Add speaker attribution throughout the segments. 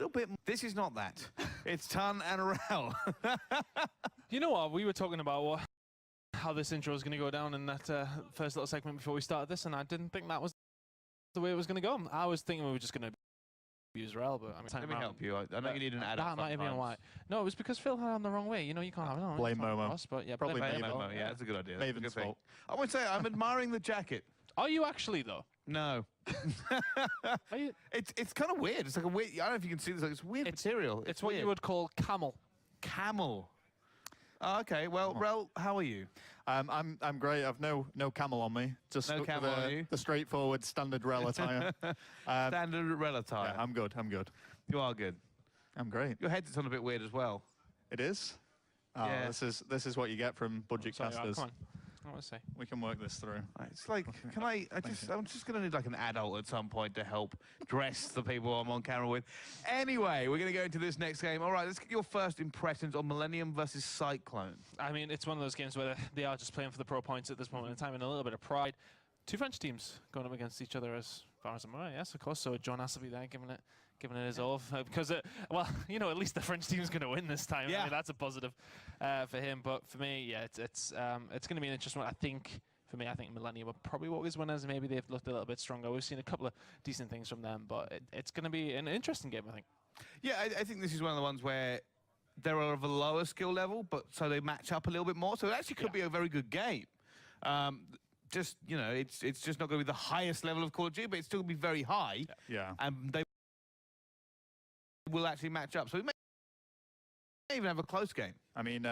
Speaker 1: little bit. This is not that. It's Ton and Rel.
Speaker 2: You know what? We were talking about how this intro was going to go down in that first little segment before we started this, and I didn't think that was the way it was going to go. I was thinking we were just going to use Rel, but I mean,
Speaker 1: let me help you. I know you need an adult.
Speaker 2: That might have been why. No, it was because Phil had it on the wrong way. You know, you can't have it on.
Speaker 3: Blame Momo.
Speaker 2: But yeah,
Speaker 3: probably
Speaker 2: blame
Speaker 3: Momo.
Speaker 1: Yeah, that's a good idea.
Speaker 3: Maven's fault.
Speaker 1: I would say I'm admiring the jacket.
Speaker 2: Are you actually though?
Speaker 1: No.
Speaker 2: Are you?
Speaker 1: It's kind of weird. It's like a weird. I don't know if you can see this. Like, it's weird material.
Speaker 2: It's what you would call camel.
Speaker 1: Camel. Oh, okay. Well, Rel, how are you?
Speaker 3: I'm great. I've no camel on me. Just
Speaker 1: no camel on you.
Speaker 3: The straightforward standard Rel attire.
Speaker 1: Standard Rel attire.
Speaker 3: Yeah, I'm good. I'm good.
Speaker 1: You are good.
Speaker 3: I'm great.
Speaker 1: Your head's on a bit weird as well.
Speaker 3: It is. Oh,
Speaker 1: yeah.
Speaker 3: This is what you get from budget casters.
Speaker 2: Come on. I want to say
Speaker 3: we can work this through.
Speaker 1: It's like, can I'm just going to need like an adult at some point to help dress the people I'm on camera with. Anyway, we're going to go into this next game. All right, let's get your first impressions on Millenium versus Cyclone.
Speaker 2: I mean, it's one of those games where they are just playing for the pro points at this moment in time and a little bit of pride. Two French teams going up against each other as far as I'm aware. Yes, of course. So John has to be there giving it his all because, well, you know, at least the French team's going to win this time. Yeah. I mean, that's a positive for him. But for me, yeah, it's going to be an interesting one. I think Millenium will probably walk as winners. Maybe they've looked a little bit stronger. We've seen a couple of decent things from them, but it's going to be an interesting game, I think. Yeah,
Speaker 1: I think this is one of the ones where they're of a lower skill level, but so they match up a little bit more. So it actually could be a very good game. Just, you know, it's just not going to be the highest level of Call of Duty, but it's still going to be very high.
Speaker 3: Yeah.
Speaker 1: And they will actually match up. So we may even have a close game.
Speaker 3: I mean,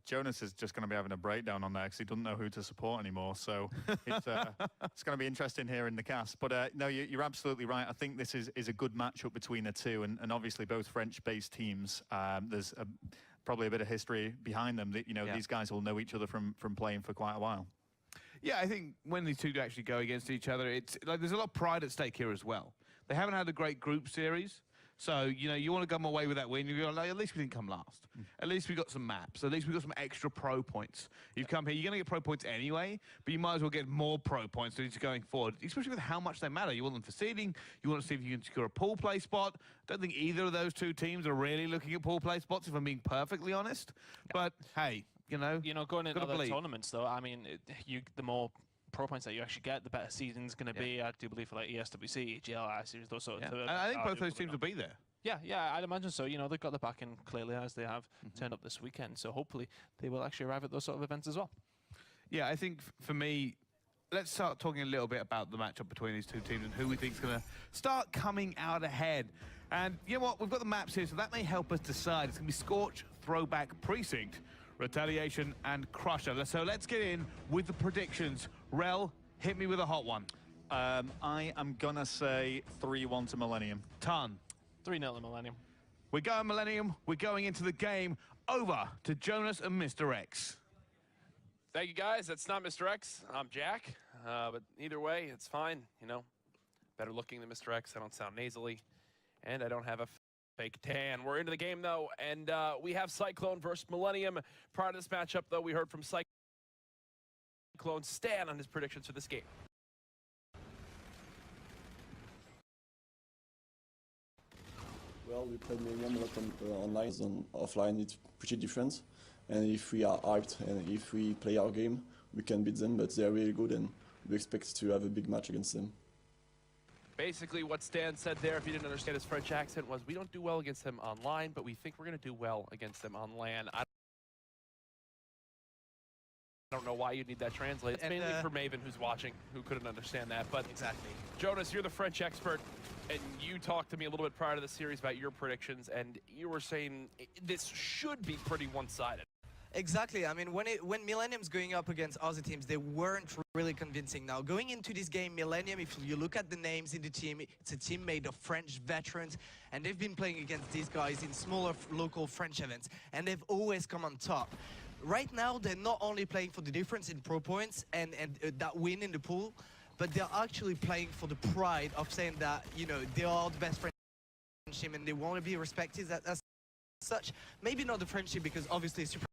Speaker 3: Jonas is just going to be having a breakdown on there because he doesn't know who to support anymore. So it's going to be interesting here in the cast. But no, you're absolutely right. I think this is a good matchup between the two, and obviously both French-based teams. There's probably a bit of history behind them. That, you know, these guys will know each other from playing for quite a while.
Speaker 1: Yeah, I think when these two actually go against each other, it's like there's a lot of pride at stake here as well. They haven't had a great group series. So, you know, you want to come away with that win. You're like, at least we didn't come last. At least we got some maps. At least we got some extra pro points. You've come here, you're going to get pro points anyway, but you might as well get more pro points than going forward, especially with how much they matter. You want them for seeding. You want to see if you can secure a pool play spot. I don't think either of those two teams are really looking at pool play spots, if I'm being perfectly honest. But, hey, you know,
Speaker 2: going into other tournaments, though, I mean, the more pro points that you actually get, the better season's going to be. I do believe for like ESWC, EGL, series, those sort of.
Speaker 1: And I think both those teams will be there.
Speaker 2: Yeah, I'd imagine so. You know, they've got the backing clearly as they have turned up this weekend. So hopefully they will actually arrive at those sort of events as well. Yeah,
Speaker 1: I think for me, let's start talking a little bit about the matchup between these two teams and who we think is going to start coming out ahead. And you know what? We've got the maps here, so that may help us decide. It's going to be Scorch, Throwback, Precinct, Retaliation, and Crusher. So let's get in with the predictions. Rel, hit me with a hot one.
Speaker 3: I am going to say 3-1 to Millenium.
Speaker 1: Ton.
Speaker 2: 3-0 to Millenium.
Speaker 1: We're going Millenium. We're going into the game. Over to Jonas and Mr. X.
Speaker 4: Thank you, guys. That's not Mr. X. I'm Jack. But either way, it's fine. You know, better looking than Mr. X. I don't sound nasally. And I don't have a fake tan. We're into the game, though. And we have Cyclone versus Millenium. Prior to this matchup, though, we heard from Cyclone Stan on his predictions for this game.
Speaker 5: Well, we played Millenium a lot online, and offline it's pretty different. And if we are hyped and if we play our game, we can beat them, but they're really good and we expect to have a big match against them.
Speaker 4: Basically what Stan said there, if you didn't understand his French accent, was we don't do well against them online, but we think we're going to do well against them on LAN. I don't know why you'd need that translated. It's mainly for Maven, who's watching, who couldn't understand that. But
Speaker 6: exactly.
Speaker 4: Jonas, you're the French expert, and you talked to me a little bit prior to the series about your predictions, and you were saying this should be pretty one-sided.
Speaker 6: Exactly. I mean, when Millenium's going up against other teams, they weren't really convincing. Now, going into this game, Millenium, if you look at the names in the team, it's a team made of French veterans, and they've been playing against these guys in smaller local French events, and they've always come on top. Right now, they're not only playing for the difference in pro points and that win in the pool, but they're actually playing for the pride of saying that, you know, they are the best French team and they want to be respected as such. Maybe not the French team, because obviously it's super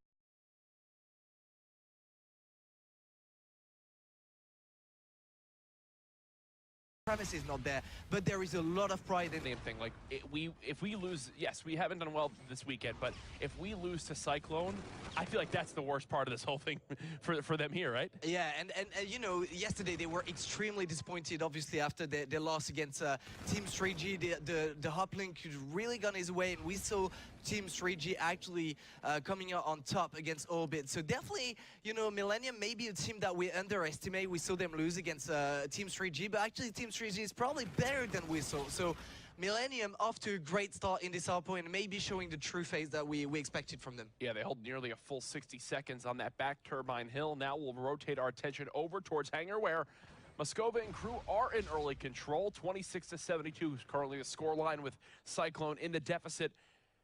Speaker 6: premise is not there, but there is a lot of pride in it.
Speaker 4: Same thing. Like if we lose, yes, we haven't done well this weekend, but if we lose to Cyclone, I feel like that's the worst part of this whole thing for them here, right?
Speaker 6: Yeah, and you know, yesterday they were extremely disappointed, obviously, after their loss against Team 3G. The Hoplink could really gone his way, and we saw Team 3G actually coming out on top against Orbit. So definitely, you know, Millenium may be a team that we underestimate. We saw them lose against Team 3G, but actually Team 3G is probably better than we saw. So Millenium off to a great start in this hardpoint and maybe showing the true phase that we expected from them.
Speaker 4: Yeah, they hold nearly a full 60 seconds on that back turbine hill. Now we'll rotate our attention over towards Hangar, where Moscova and crew are in early control. 26-72 is currently the scoreline with Cyclone in the deficit.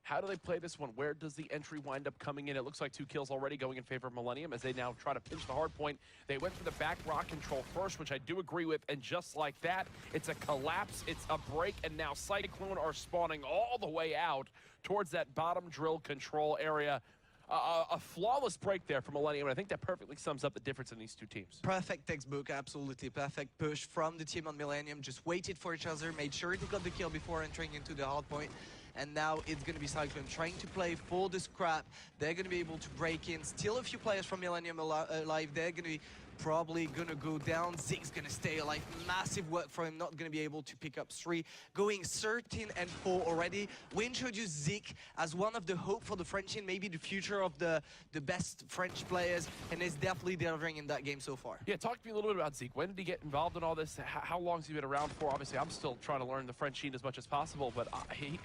Speaker 4: How do they play this one? Where does the entry wind up coming in? It looks like 2 kills already going in favor of Millenium as they now try to pinch the hard point. They went for the back rock control first, which I do agree with, and just like that, it's a collapse, it's a break, and now Cyclone are spawning all the way out towards that bottom drill control area. A flawless break there for Millenium, and I think that perfectly sums up the difference in these two teams.
Speaker 6: Perfect textbook, absolutely perfect push from the team on Millenium. Just waited for each other, made sure they got the kill before entering into the hard point. And now it's going to be Cyclone trying to play for the scrap. They're going to be able to break in. Still a few players from Millenium alive. They're going to be probably going to go down. Zeke's going to stay alive. Massive work for him, not going to be able to pick up 3. Going 13 and 4 already. We introduced Zeke as one of the hope for the French team, maybe the future of the best French players, and is definitely delivering in that game so far.
Speaker 4: Yeah, talk to me a little bit about Zeke. When did he get involved in all this? How long has he been around for? Obviously, I'm still trying to learn the French scene as much as possible, but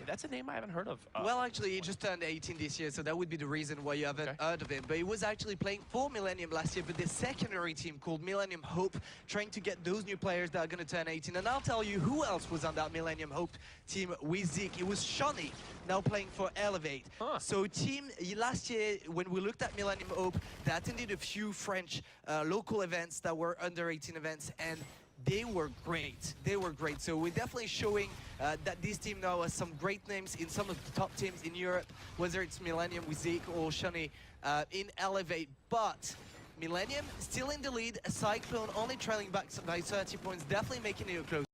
Speaker 4: that's a name I haven't heard of.
Speaker 6: Well, actually, he just turned 18 this year, so that would be the reason why you haven't heard of him. But he was actually playing for Millenium last year, but the secondary team called Millenium Hope, trying to get those new players that are going to turn 18. And I'll tell you who else was on that Millenium Hope team with Zeke. It was Shawnee, now playing for Elevate. So last year, when we looked at Millenium Hope, they attended a few French local events that were under 18 events, and they were great. They were great. So we're definitely showing that this team now has some great names in some of the top teams in Europe, whether it's Millenium with Zeke or Shawnee in Elevate. But Millenium still in the lead, Cyclone only trailing back by 30 points, definitely making it a close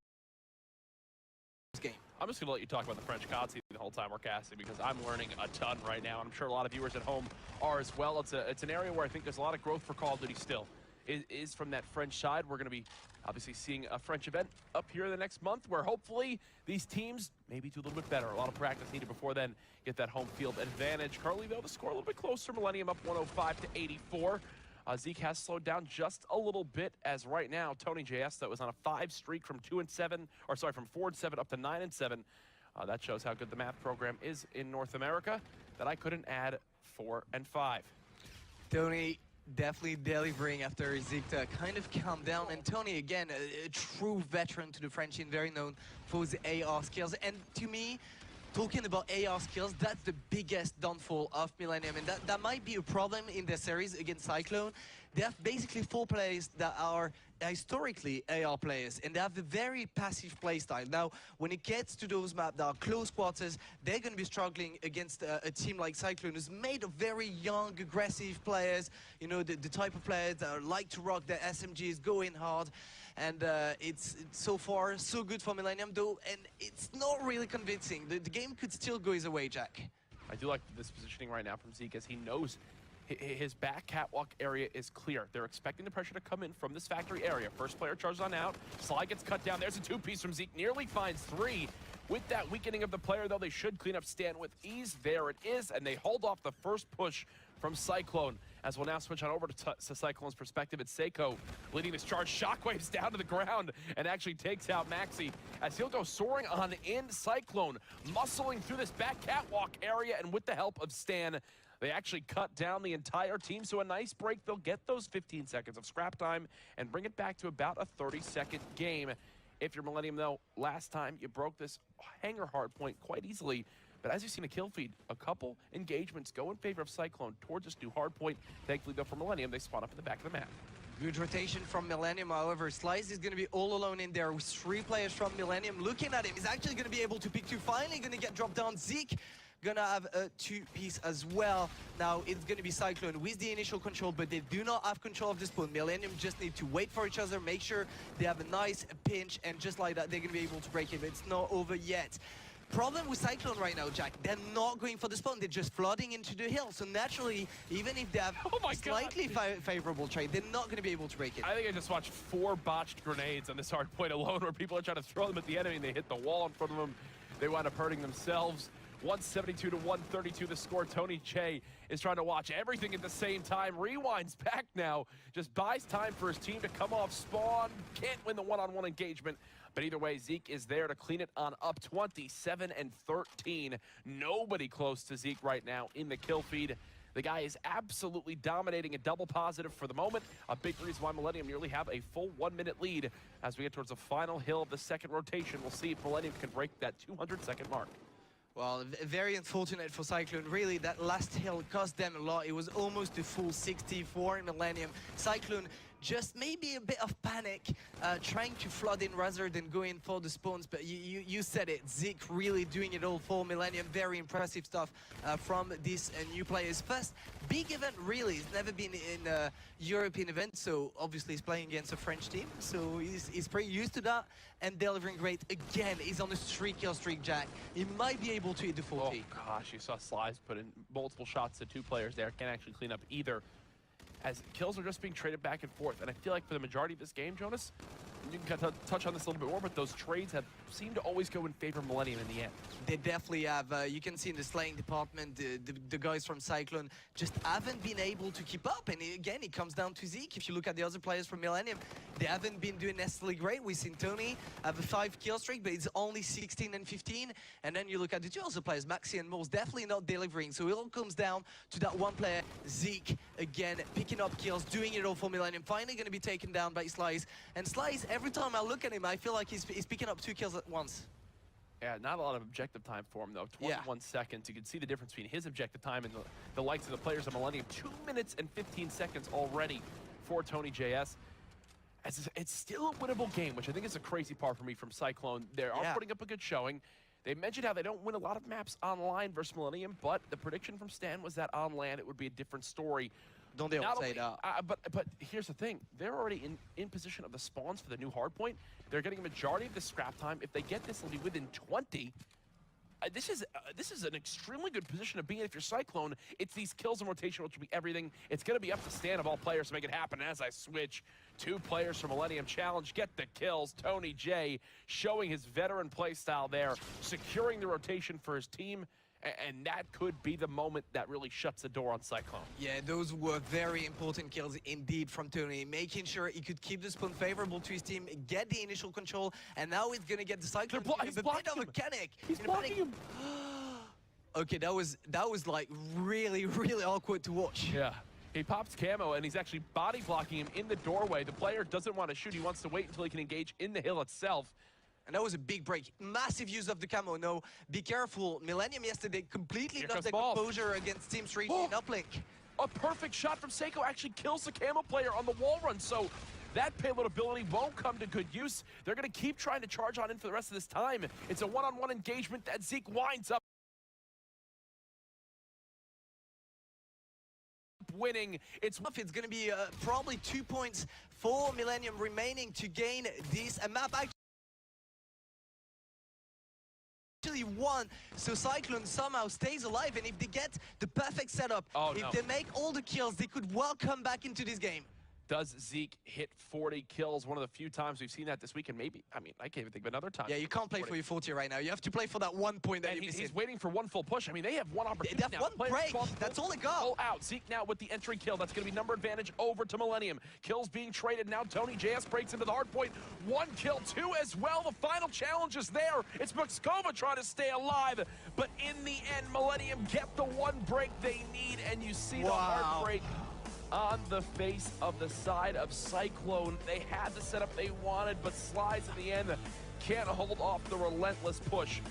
Speaker 6: game.
Speaker 4: I'm just going to let you talk about the French COD scene the whole time we're casting, because I'm learning a ton right now, and I'm sure a lot of viewers at home are as well. It's an area where I think there's a lot of growth for Call of Duty still. It is from that French side. We're going to be obviously seeing a French event up here in the next month, where hopefully these teams maybe do a little bit better. A lot of practice needed before then, get that home field advantage. Currently, though, the score a little bit closer. Millenium up 105-84. Zeke has slowed down just a little bit, as right now Tony JS, that was on a 5 streak from 2-7, or sorry, from 4-7 up to 9-7. That shows how good the math program is in North America, that I couldn't add 4 and 5.
Speaker 6: Tony definitely delivering after Zeke to kind of calm down. And Tony, again, a true veteran to the French team, very known for his AR skills. And to me, talking about AR skills, that's the biggest downfall of Millenium, and that might be a problem in their series against Cyclone. They have basically 4 players that are historically AR players, and they have a very passive playstyle. Now, when it gets to those maps that are close quarters, they're going to be struggling against a team like Cyclone, who's made of very young, aggressive players, you know, the type of players that like to rock their SMGs, go in hard. And it's so far so good for Millenium, though, and it's not really convincing. The game could still go his way, Jack.
Speaker 4: I do like this positioning right now from Zeke, as he knows his back catwalk area is clear. They're expecting the pressure to come in from this factory area. First player charges on out. Sly gets cut down. There's a 2-piece from Zeke. Nearly finds 3. With that weakening of the player, though, they should clean up Stan with ease. There it is, and they hold off the first push from Cyclone. As we'll now switch on over to Cyclone's perspective, it's Seiko leading this charge. Shockwaves down to the ground and actually takes out Maxi, as he'll go soaring on in. Cyclone muscling through this back catwalk area, and with the help of Stan, they actually cut down the entire team. So a nice break. They'll get those 15 seconds of scrap time and bring it back to about a 30-second game. If you're Millenium, though, last time you broke this hangar hard point quite easily. But as you've seen a kill feed, a couple engagements go in favor of Cyclone towards this new hard point. Thankfully, though, for Millenium, they spawn up in the back of the map.
Speaker 6: Good rotation from Millenium, however, Slice is going to be all alone in there with 3 players from Millenium. Looking at him, he's actually going to be able to pick 2. Finally going to get dropped down. Zeke gonna have a 2-piece as well. Now it's gonna be Cyclone with the initial control, but they do not have control of the spawn. Millenium just need to wait for each other, make sure they have a nice pinch, and just like that, they're gonna be able to break it. But it's not over yet. Problem with Cyclone right now, Jack, they're not going for the spawn, they're just flooding into the hill. So naturally, even if they have slightly favorable trade, they're not going to be able to break it.
Speaker 4: I think I just watched 4 botched grenades on this hard point alone where people are trying to throw them at the enemy and they hit the wall in front of them. They wind up hurting themselves. 172 to 132 the score. Tony J is trying to watch everything at the same time. Rewinds back now. Just buys time for his team to come off spawn. Can't win the one-on-one engagement. But either way, Zeke is there to clean it on up 27 and 13. Nobody close to Zeke right now in the kill feed. The guy is absolutely dominating a double positive for the moment. A big reason why Millenium nearly have a full 1-minute lead as we get towards the final hill of the second rotation. We'll see if Millenium can break that 200-second mark.
Speaker 6: Well, very unfortunate for Cyclone. Really, that last hill cost them a lot. It was almost a full 64 in Millenium. Cyclone just maybe a bit of panic, trying to flood in rather than going for the spawns. But you said it, Zeke really doing it all for Millenium. Very impressive stuff from these new players. First big event, really. He's never been in a European event, so obviously he's playing against a French team, so he's pretty used to that. And delivering great again. He's on a 3-kill streak, Jack. He might be able to hit the 40.
Speaker 4: Oh gosh, you saw Slice put in multiple shots to 2 players there. Can't actually clean up either, as kills are just being traded back and forth. And I feel like for the majority of this game, Jonas, you can kind of touch on this a little bit more, but those trades have seemed to always go in favor of Millenium in the end.
Speaker 6: They definitely have. You can see in the slaying department, the guys from Cyclone just haven't been able to keep up. And again, it comes down to Zeke. If you look at the other players from Millenium, they haven't been doing necessarily great. We've seen Tony have a 5-kill streak, but it's only 16 and 15. And then you look at the 2 other players, Maxi and Moles, definitely not delivering. So it all comes down to that one player, Zeke, again, picking up kills, doing it all for Millenium. Finally going to be taken down by Slice. And Slice, every time I look at him, I feel like he's picking up 2 kills at once.
Speaker 4: Yeah, not a lot of objective time for him, though. 21 seconds. You can see the difference between his objective time and the likes of the players of Millenium. 2 minutes and 15 seconds already for Tony JS. It's still a winnable game, which I think is a crazy part for me from Cyclone. They are putting up a good showing. They mentioned how they don't win a lot of maps online versus Millenium, but the prediction from Stan was that on land it would be a different story.
Speaker 6: Don't they all say that?
Speaker 4: But here's the thing. They're already in position of the spawns for the new hardpoint. They're getting a majority of the scrap time. If they get this, they'll be within 20. This is an extremely good position to be in if you're Cyclone. It's these kills and rotation, which will be everything. It's going to be up to Stan of all players to make it happen. As I switch, 2 players from Millenium Challenge get the kills. Tony J showing his veteran play style there, securing the rotation for his team. And that could be the moment that really shuts the door on Cyclone.
Speaker 6: Yeah, those were very important kills indeed from Tony, making sure he could keep the spawn favorable to his team, get the initial control, and now he's going to get the Cyclone.
Speaker 4: He's
Speaker 6: a bit of a panic.
Speaker 4: He's blocking him.
Speaker 6: Okay, that was like really, really awkward to watch.
Speaker 4: Yeah. He pops camo, and he's actually body blocking him in the doorway. The player doesn't want to shoot. He wants to wait until he can engage in the hill itself.
Speaker 6: And that was a big break. Massive use of the camo. No, be careful. Millenium yesterday completely lost their composure against Team Street in uplink.
Speaker 4: A perfect shot from Seiko actually kills the camo player on the wall run. So that payload ability won't come to good use. They're going to keep trying to charge on in for the rest of this time. It's a one-on-one engagement that Zeke winds up winning. It's
Speaker 6: going to be probably 2 points for Millenium remaining to gain this map. Won, so Cyclone somehow stays alive, and if they get the perfect setup, they make all the kills, they could well come back into this game.
Speaker 4: Does Zeke hit 40 kills? One of the few times we've seen that this week, and maybe, I mean, I can't even think of another time.
Speaker 6: Yeah, you can't play for your 40 right now. You have to play for that 1 point that
Speaker 4: he's waiting for one full push. I mean, they have one opportunity
Speaker 6: now. One break. That's all they got.
Speaker 4: Full out. Zeke now with the entry kill. That's going to be number advantage over to Millenium. Kills being traded. Now Tony JS breaks into the hard point. 1 kill, 2 as well. The final challenge is there. It's Moskova trying to stay alive. But in the end, Millenium get the 1 break they need, and you see the heartbreak on the face of the side of Cyclone. They had the setup they wanted, but Slides in the end can't hold off the relentless push